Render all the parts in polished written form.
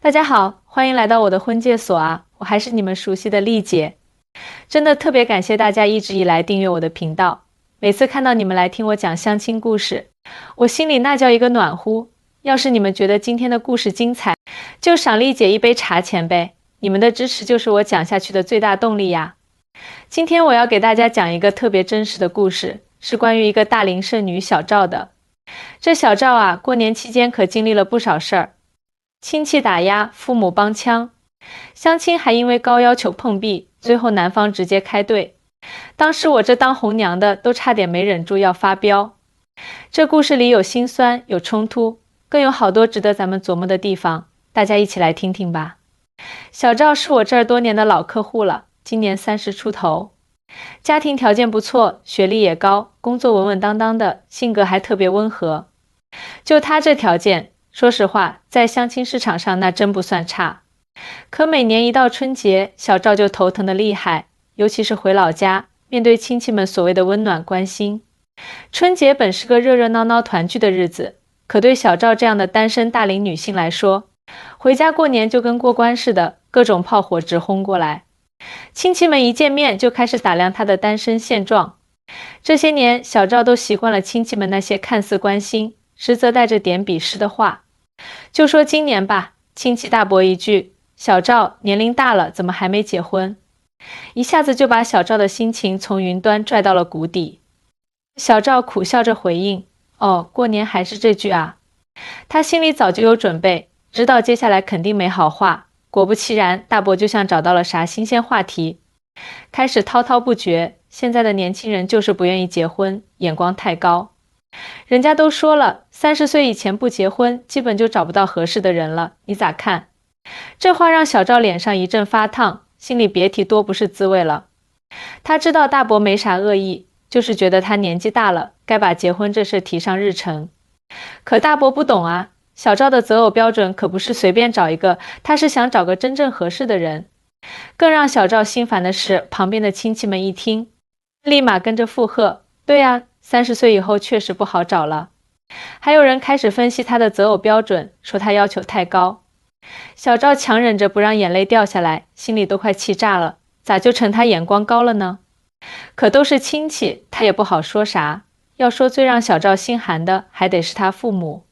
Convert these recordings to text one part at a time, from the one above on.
大家好，欢迎来到我的婚介所啊！我还是你们熟悉的丽姐，真的特别感谢大家一直以来订阅我的频道。每次看到你们来听我讲相亲故事，我心里那叫一个暖乎。要是你们觉得今天的故事精彩，就赏丽姐一杯茶钱呗！你们的支持就是我讲下去的最大动力呀。今天我要给大家讲一个特别真实的故事，是关于一个大龄剩女小赵的。这小赵啊，过年期间可经历了不少事儿。亲戚打压，父母帮腔，相亲还因为高要求碰壁，最后男方直接开队。当时我这当红娘的都差点没忍住要发飙。这故事里有心酸，有冲突，更有好多值得咱们琢磨的地方，大家一起来听听吧。小赵是我这儿多年的老客户了，今年30出头，家庭条件不错，学历也高，工作稳稳当当的，性格还特别温和。就他这条件，说实话，在相亲市场上那真不算差。可每年一到春节，小赵就头疼得厉害，尤其是回老家，面对亲戚们所谓的温暖关心。春节本是个热热闹闹团聚的日子，可对小赵这样的单身大龄女性来说，回家过年就跟过关似的，各种炮火直轰过来。亲戚们一见面就开始打量她的单身现状。这些年，小赵都习惯了亲戚们那些看似关心，实则带着点鄙视的话。就说今年吧，亲戚大伯一句，小赵年龄大了，怎么还没结婚？一下子就把小赵的心情从云端拽到了谷底。小赵苦笑着回应，哦，过年还是这句啊。他心里早就有准备，知道接下来肯定没好话。果不其然，大伯就像找到了啥新鲜话题，开始滔滔不绝，现在的年轻人就是不愿意结婚，眼光太高。人家都说了，30岁以前不结婚，基本就找不到合适的人了，你咋看？这话让小赵脸上一阵发烫，心里别提多不是滋味了。他知道大伯没啥恶意，就是觉得他年纪大了，该把结婚这事提上日程。可大伯不懂啊，小赵的择偶标准可不是随便找一个，他是想找个真正合适的人。更让小赵心烦的是，旁边的亲戚们一听，立马跟着附和，对啊，30岁以后确实不好找了。还有人开始分析他的择偶标准，说他要求太高。小赵强忍着不让眼泪掉下来，心里都快气炸了，咋就成他眼光高了呢？可都是亲戚，他也不好说啥。要说最让小赵心寒的，还得是他父母。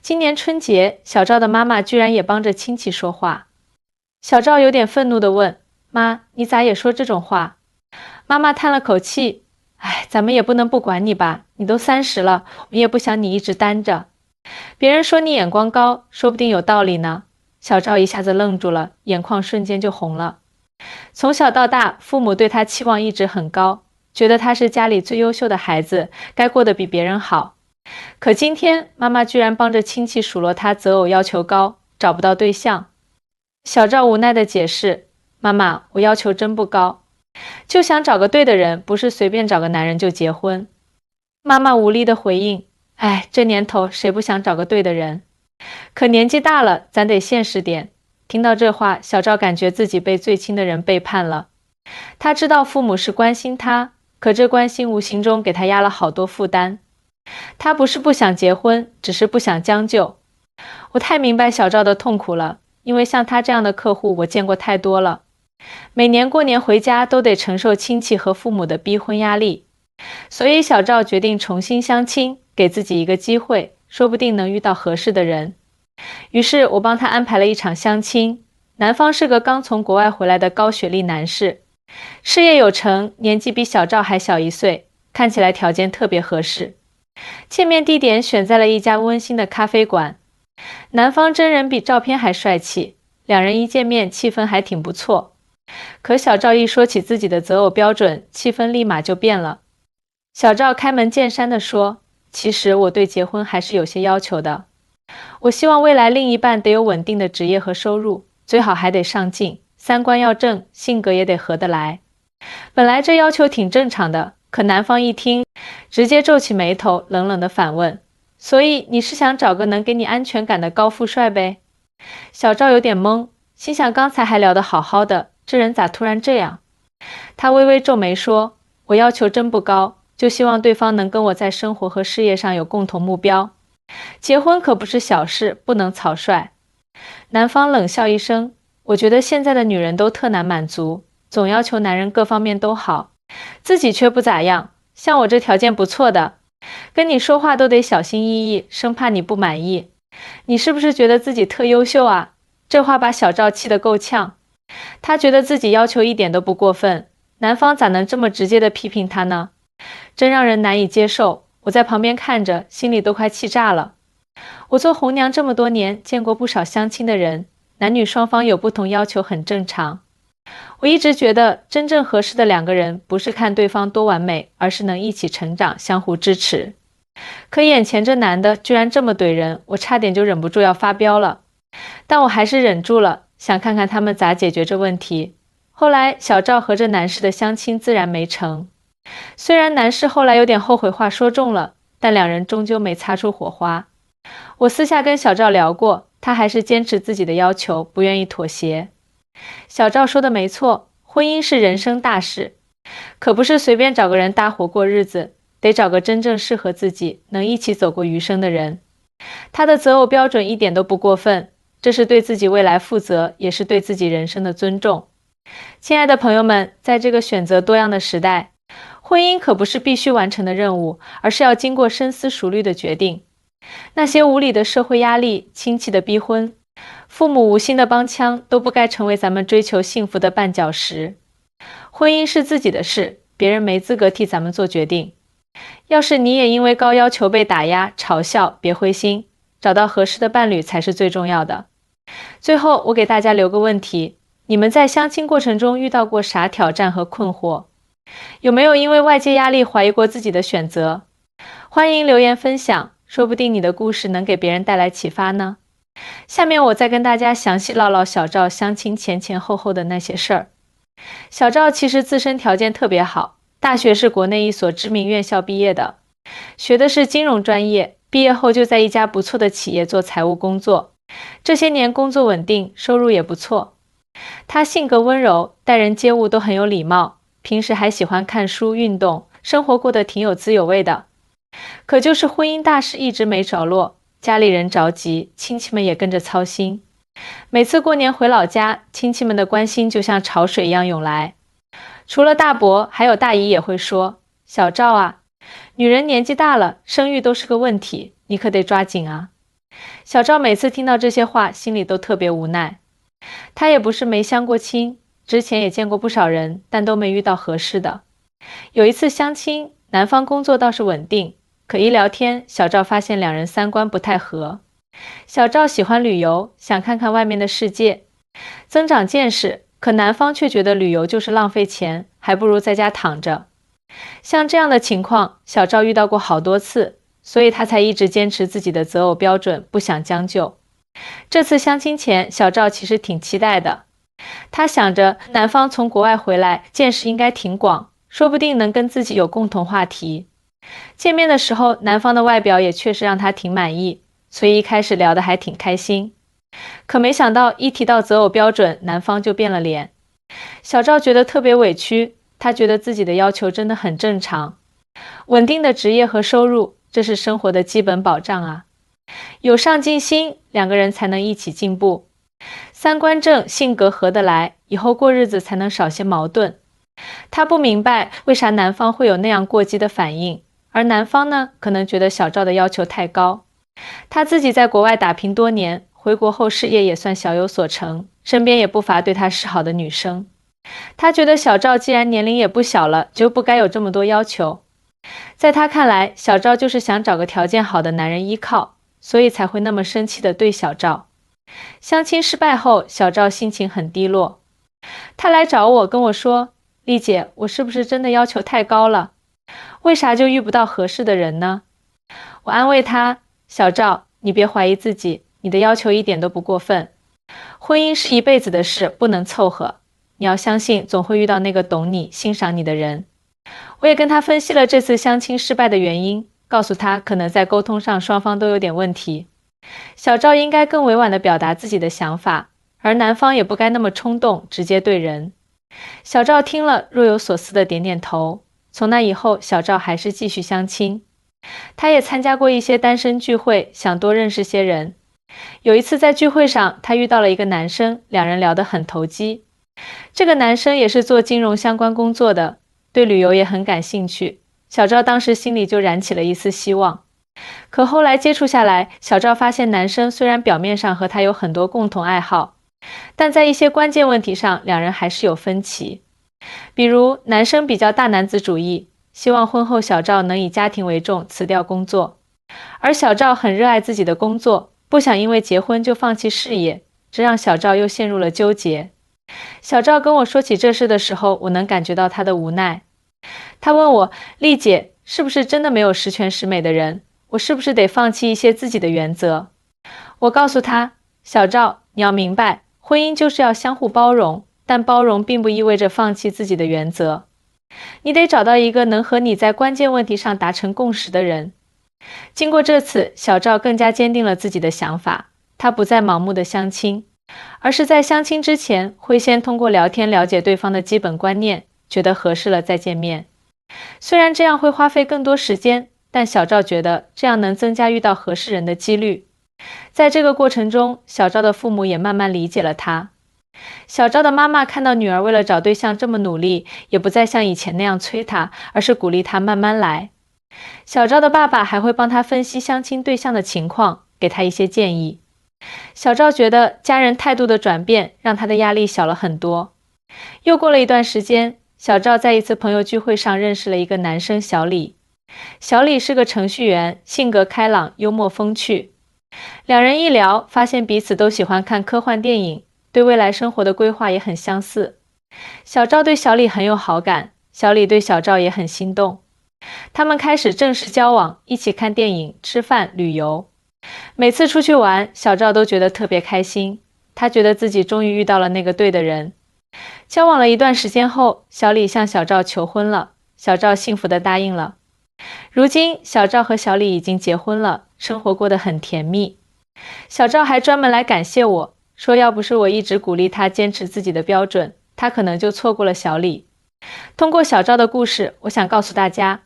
今年春节，小赵的妈妈居然也帮着亲戚说话。小赵有点愤怒地问，妈，你咋也说这种话？妈妈叹了口气，哎，咱们也不能不管你吧，你都30了，我也不想你一直单着。别人说你眼光高，说不定有道理呢。小赵一下子愣住了，眼眶瞬间就红了。从小到大，父母对他期望一直很高，觉得他是家里最优秀的孩子，该过得比别人好。可今天，妈妈居然帮着亲戚数落他择偶要求高，找不到对象。小赵无奈地解释，妈妈，我要求真不高，就想找个对的人，不是随便找个男人就结婚。妈妈无力地回应，哎，这年头谁不想找个对的人？可年纪大了，咱得现实点。听到这话，小赵感觉自己被最亲的人背叛了。他知道父母是关心他，可这关心无形中给他压了好多负担。他不是不想结婚，只是不想将就。我太明白小赵的痛苦了，因为像他这样的客户我见过太多了。每年过年回家都得承受亲戚和父母的逼婚压力，所以小赵决定重新相亲，给自己一个机会，说不定能遇到合适的人。于是我帮他安排了一场相亲，男方是个刚从国外回来的高学历男士，事业有成，年纪比小赵还小1岁，看起来条件特别合适。见面地点选在了一家温馨的咖啡馆，男方真人比照片还帅气，两人一见面气氛还挺不错。可小赵一说起自己的择偶标准，气氛立马就变了。小赵开门见山地说，其实我对结婚还是有些要求的。我希望未来另一半得有稳定的职业和收入，最好还得上进，三观要正，性格也得合得来。本来这要求挺正常的，可男方一听，直接皱起眉头，冷冷地反问，所以你是想找个能给你安全感的高富帅呗？小赵有点懵，心想刚才还聊得好好的，这人咋突然这样？他微微皱眉说，我要求真不高，就希望对方能跟我在生活和事业上有共同目标。结婚可不是小事，不能草率。男方冷笑一声，我觉得现在的女人都特难满足，总要求男人各方面都好，自己却不咋样。像我这条件不错的，跟你说话都得小心翼翼，生怕你不满意。你是不是觉得自己特优秀啊？这话把小赵气得够呛。他觉得自己要求一点都不过分，男方咋能这么直接地批评他呢？真让人难以接受。我在旁边看着，心里都快气炸了。我做红娘这么多年，见过不少相亲的人，男女双方有不同要求很正常。我一直觉得真正合适的两个人不是看对方多完美，而是能一起成长，相互支持。可眼前这男的居然这么怼人，我差点就忍不住要发飙了。但我还是忍住了，想看看他们咋解决这问题。后来小赵和这男士的相亲自然没成。虽然男士后来有点后悔话说重了，但两人终究没擦出火花。我私下跟小赵聊过，他还是坚持自己的要求，不愿意妥协。小赵说的没错，婚姻是人生大事，可不是随便找个人搭伙过日子，得找个真正适合自己，能一起走过余生的人。他的择偶标准一点都不过分，这是对自己未来负责，也是对自己人生的尊重。亲爱的朋友们，在这个选择多样的时代，婚姻可不是必须完成的任务，而是要经过深思熟虑的决定。那些无理的社会压力、亲戚的逼婚、父母无心的帮腔，都不该成为咱们追求幸福的绊脚石。婚姻是自己的事，别人没资格替咱们做决定。要是你也因为高要求被打压、嘲笑，别灰心，找到合适的伴侣才是最重要的。最后，我给大家留个问题，你们在相亲过程中遇到过啥挑战和困惑？有没有因为外界压力怀疑过自己的选择？欢迎留言分享，说不定你的故事能给别人带来启发呢。下面我再跟大家详细唠唠小赵相亲前前后后的那些事儿。小赵其实自身条件特别好，大学是国内一所知名院校毕业的，学的是金融专业，毕业后就在一家不错的企业做财务工作，这些年工作稳定，收入也不错。他性格温柔，待人接物都很有礼貌，平时还喜欢看书、运动，生活过得挺有滋有味的。可就是婚姻大事一直没着落，家里人着急，亲戚们也跟着操心。每次过年回老家，亲戚们的关心就像潮水一样涌来。除了大伯，还有大姨也会说，小赵啊，女人年纪大了，生育都是个问题，你可得抓紧啊。小赵每次听到这些话，心里都特别无奈。他也不是没相过亲，之前也见过不少人，但都没遇到合适的。有一次相亲，男方工作倒是稳定，可一聊天，小赵发现两人三观不太合。小赵喜欢旅游，想看看外面的世界，增长见识，可男方却觉得旅游就是浪费钱，还不如在家躺着。像这样的情况，小赵遇到过好多次，所以他才一直坚持自己的择偶标准，不想将就。这次相亲前，小赵其实挺期待的。他想着男方从国外回来，见识应该挺广，说不定能跟自己有共同话题。见面的时候，男方的外表也确实让他挺满意，所以一开始聊得还挺开心。可没想到一提到择偶标准，男方就变了脸。小赵觉得特别委屈，他觉得自己的要求真的很正常。稳定的职业和收入，这是生活的基本保障啊。有上进心，两个人才能一起进步。三观正，性格合得来，以后过日子才能少些矛盾。他不明白为啥男方会有那样过激的反应，而男方呢，可能觉得小赵的要求太高。他自己在国外打拼多年，回国后事业也算小有所成，身边也不乏对他示好的女生。他觉得小赵既然年龄也不小了，就不该有这么多要求。在他看来，小赵就是想找个条件好的男人依靠，所以才会那么生气地对小赵。相亲失败后，小赵心情很低落。他来找我跟我说，丽姐，我是不是真的要求太高了？为啥就遇不到合适的人呢？我安慰他，小赵，你别怀疑自己，你的要求一点都不过分。婚姻是一辈子的事，不能凑合。你要相信，总会遇到那个懂你、欣赏你的人。我也跟他分析了这次相亲失败的原因，告诉他可能在沟通上双方都有点问题。小赵应该更委婉地表达自己的想法，而男方也不该那么冲动，直接对人。小赵听了，若有所思地点点头。从那以后，小赵还是继续相亲。他也参加过一些单身聚会，想多认识些人。有一次在聚会上，她遇到了一个男生，两人聊得很投机。这个男生也是做金融相关工作的，对旅游也很感兴趣。小赵当时心里就燃起了一丝希望。可后来接触下来，小赵发现男生虽然表面上和他有很多共同爱好，但在一些关键问题上，两人还是有分歧。比如，男生比较大男子主义，希望婚后小赵能以家庭为重，辞掉工作；而小赵很热爱自己的工作，不想因为结婚就放弃事业，这让小赵又陷入了纠结。小赵跟我说起这事的时候，我能感觉到他的无奈。他问我，丽姐，是不是真的没有十全十美的人？我是不是得放弃一些自己的原则？我告诉他，小赵，你要明白，婚姻就是要相互包容，但包容并不意味着放弃自己的原则。你得找到一个能和你在关键问题上达成共识的人。经过这次，小赵更加坚定了自己的想法，他不再盲目的相亲，而是在相亲之前会先通过聊天了解对方的基本观念，觉得合适了再见面。虽然这样会花费更多时间，但小赵觉得这样能增加遇到合适人的几率。在这个过程中，小赵的父母也慢慢理解了他。小赵的妈妈看到女儿为了找对象这么努力，也不再像以前那样催她，而是鼓励她慢慢来。小赵的爸爸还会帮他分析相亲对象的情况，给他一些建议。小赵觉得家人态度的转变让他的压力小了很多。又过了一段时间，小赵在一次朋友聚会上认识了一个男生小李。小李是个程序员，性格开朗，幽默风趣。两人一聊，发现彼此都喜欢看科幻电影，对未来生活的规划也很相似。小赵对小李很有好感，小李对小赵也很心动。他们开始正式交往，一起看电影、吃饭、旅游。每次出去玩，小赵都觉得特别开心，他觉得自己终于遇到了那个对的人。交往了一段时间后，小李向小赵求婚了，小赵幸福地答应了。如今，小赵和小李已经结婚了，生活过得很甜蜜。小赵还专门来感谢我，说要不是我一直鼓励他坚持自己的标准，他可能就错过了小李。通过小赵的故事，我想告诉大家，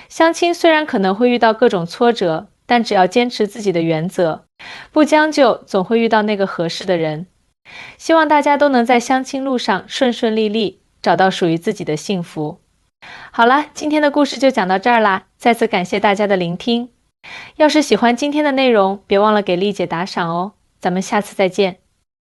相亲虽然可能会遇到各种挫折，但只要坚持自己的原则，不将就，总会遇到那个合适的人。希望大家都能在相亲路上顺顺利利，找到属于自己的幸福。好了，今天的故事就讲到这儿啦，再次感谢大家的聆听。要是喜欢今天的内容，别忘了给丽姐打赏哦，咱们下次再见。